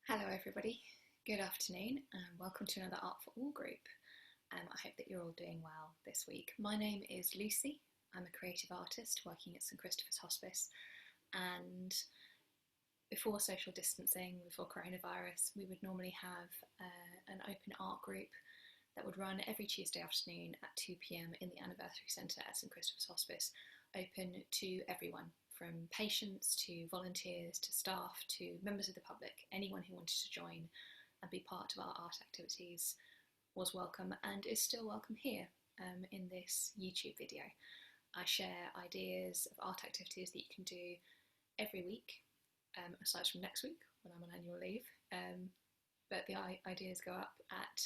Hello everybody, good afternoon and welcome to another Art for All group. I hope that you're all doing well this week. My name is Lucy, I'm a creative artist working at St Christopher's Hospice, and before social distancing, before coronavirus, we would normally have an open art group that would run every Tuesday afternoon at 2 p.m. in the Anniversary Centre at St Christopher's Hospice, open to everyone, from patients to volunteers to staff to members of the public. Anyone who wanted to join and be part of our art activities was welcome and is still welcome here in this YouTube video. I share ideas of art activities that you can do every week, aside from next week when I'm on annual leave, but the ideas go up at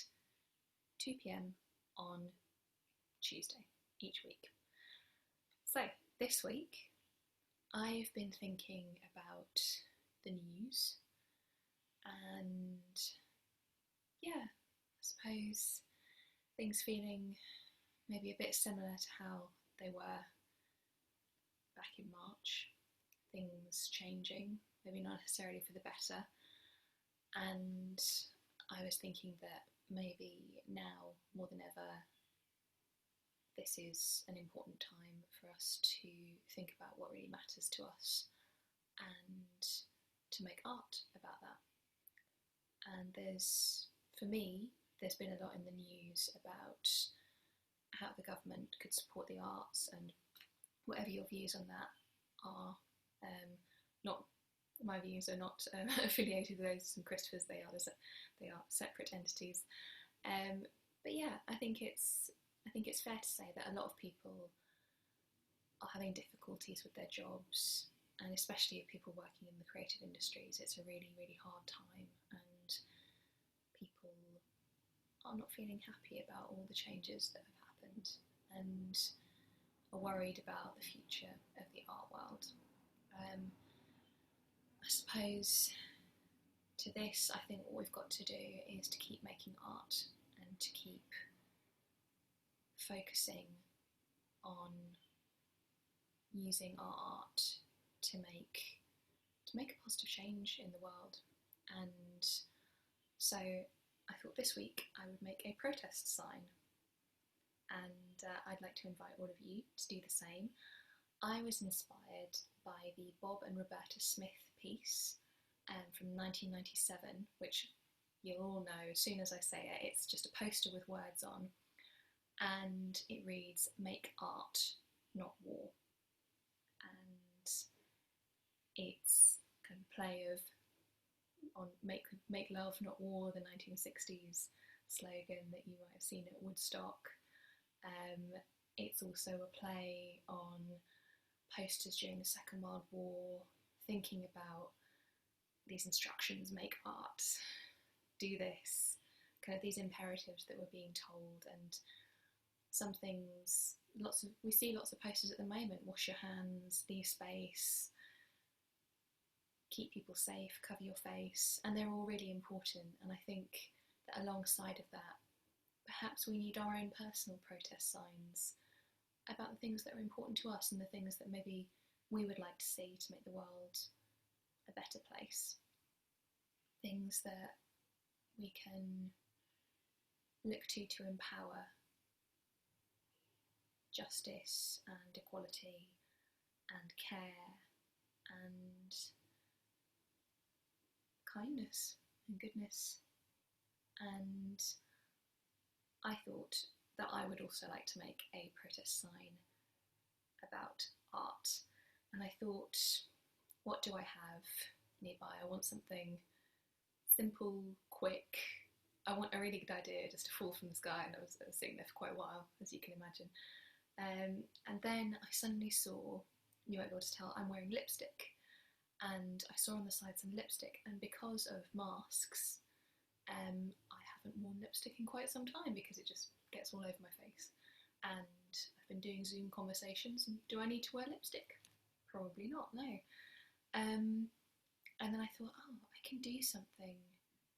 2 p.m. on Tuesday each week. So this week I've been thinking about the news and I suppose things feeling maybe a bit similar to how they were back in March, things changing, maybe not necessarily for the better, and I was thinking that maybe now more than ever this is an important time for us to think about what really matters to us and to make art about that. And for me, there's been a lot in the news about how the government could support the arts, and whatever your views on that are, not my views are not affiliated with those St Christopher's, they are separate entities. But yeah, I think it's fair to say that a lot of people are having difficulties with their jobs, and especially people working in the creative industries, it's a really, really hard time, and people are not feeling happy about all the changes that have happened and are worried about the future of the art world. I suppose to this, I think what we've got to do is to keep making art and to keep focusing on using our art to make a positive change in the world. And so I thought this week I would make a protest sign, and I'd like to invite all of you to do the same. I was inspired by the Bob and Roberta Smith piece from 1997, which you'll all know as soon as I say it. It's just a poster with words on, and it reads, "Make art, not war." And it's kind of play on make love, not war, the 1960s slogan that you might have seen at Woodstock. It's also a play on posters during the Second World War, thinking about these instructions: make art, do this, kind of these imperatives that we're being told. And some things, we see lots of posters at the moment: wash your hands, leave space, keep people safe, cover your face, and they're all really important. And I think that alongside of that, perhaps we need our own personal protest signs about the things that are important to us and the things that maybe we would like to see to make the world a better place. Things that we can look to empower justice and equality and care and kindness and goodness. And I thought that I would also like to make a protest sign about art. And I thought, what do I have nearby? I want something simple, quick. I want a really good idea just to fall from the sky, and I was sitting there for quite a while, as you can imagine. And then I suddenly saw, you might be able to tell, I'm wearing lipstick. And I saw on the side some lipstick, and because of masks, I haven't worn lipstick in quite some time because it just gets all over my face. And I've been doing Zoom conversations, and do I need to wear lipstick? Probably not, no. And then I thought, I can do something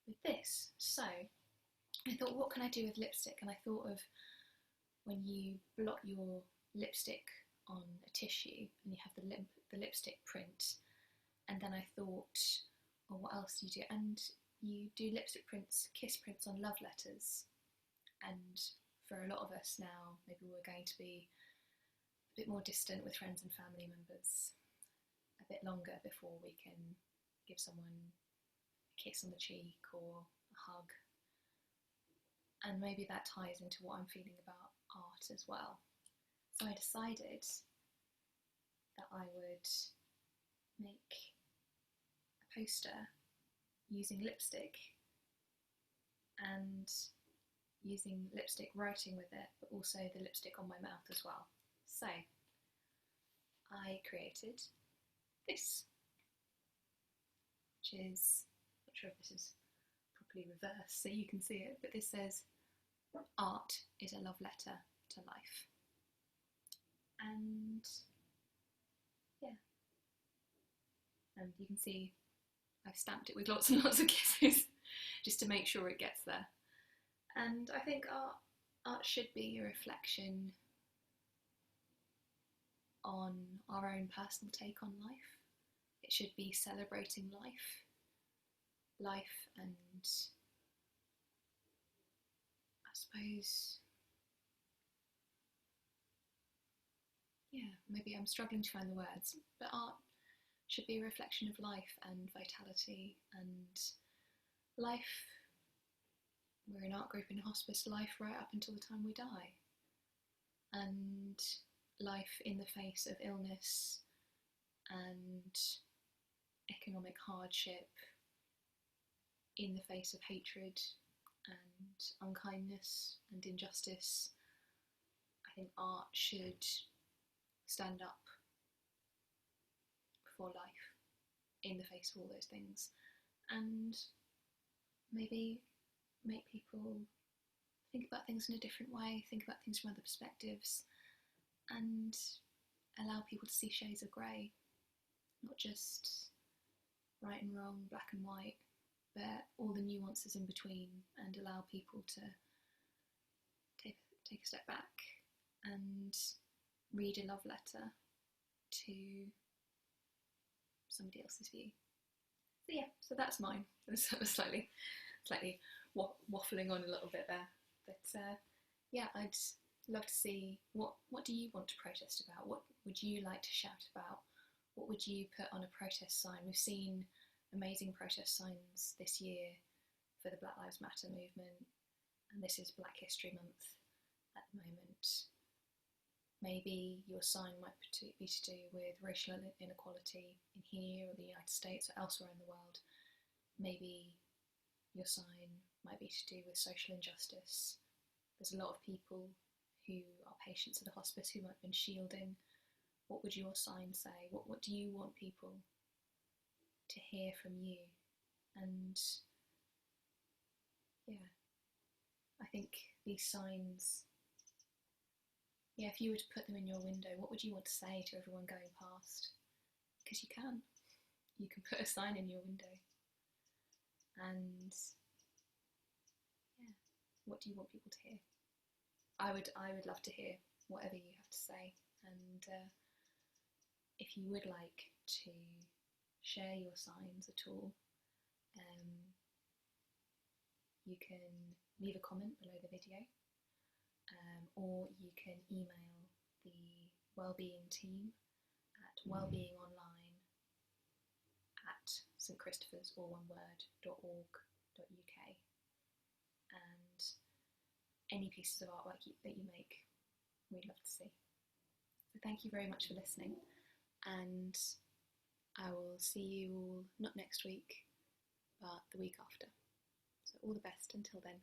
with this. So I thought, what can I do with lipstick? And I thought of when you blot your lipstick on a tissue and you have the lipstick print. And then I thought, what else do you do? And you do lipstick prints, kiss prints on love letters, and for a lot of us now, maybe we're going to be a bit more distant with friends and family members, a bit longer before we can give someone a kiss on the cheek or a hug. And maybe that ties into what I'm feeling about art as well. So I decided that I would make a poster using lipstick and using lipstick writing with it, but also the lipstick on my mouth as well. So I created this, which is, not sure if this is properly reversed so you can see it, but this says, "Art is a love letter to life." And yeah, and you can see I've stamped it with lots and lots of kisses just to make sure it gets there. And I think art should be a reflection on our own personal take on life. It should be celebrating life, and I suppose, yeah, maybe I'm struggling to find the words, but art should be a reflection of life and vitality and life. We're an art group in hospice, life right up until the time we die, and life in the face of illness and economic hardship, in the face of hatred and unkindness and injustice. I think art should stand up for life in the face of all those things, and maybe make people think about things in a different way, think about things from other perspectives, and allow people to see shades of grey, not just right and wrong, black and white, but all the nuances in between, and allow people to take a step back and read a love letter to somebody else's view. So yeah, so that's mine. It was slightly waffling on a little bit there, but yeah, I'd love to see what do you want to protest about? What would you like to shout about? What would you put on a protest sign? We've seen amazing protest signs this year for the Black Lives Matter movement, and this is Black History Month at the moment. Maybe your sign might be to do with racial inequality in here or the United States or elsewhere in the world. Maybe your sign might be to do with social injustice. There's a lot of people who are patients at the hospice who might have been shielding. What would your sign say? What do you want people to hear from you? And yeah, I think these signs, yeah, if you were to put them in your window, what would you want to say to everyone going past? Because you can put a sign in your window. And yeah, what do you want people to hear? I would love to hear whatever you have to say, and if you would like to share your signs at all, you can leave a comment below the video, or you can email the wellbeing team at wellbeingonline@stchristopher's, all one word, .org.uk, and any pieces of artwork that you make, we'd love to see. So thank you very much for listening, and I will see you all not next week, but the week after. So all the best until then.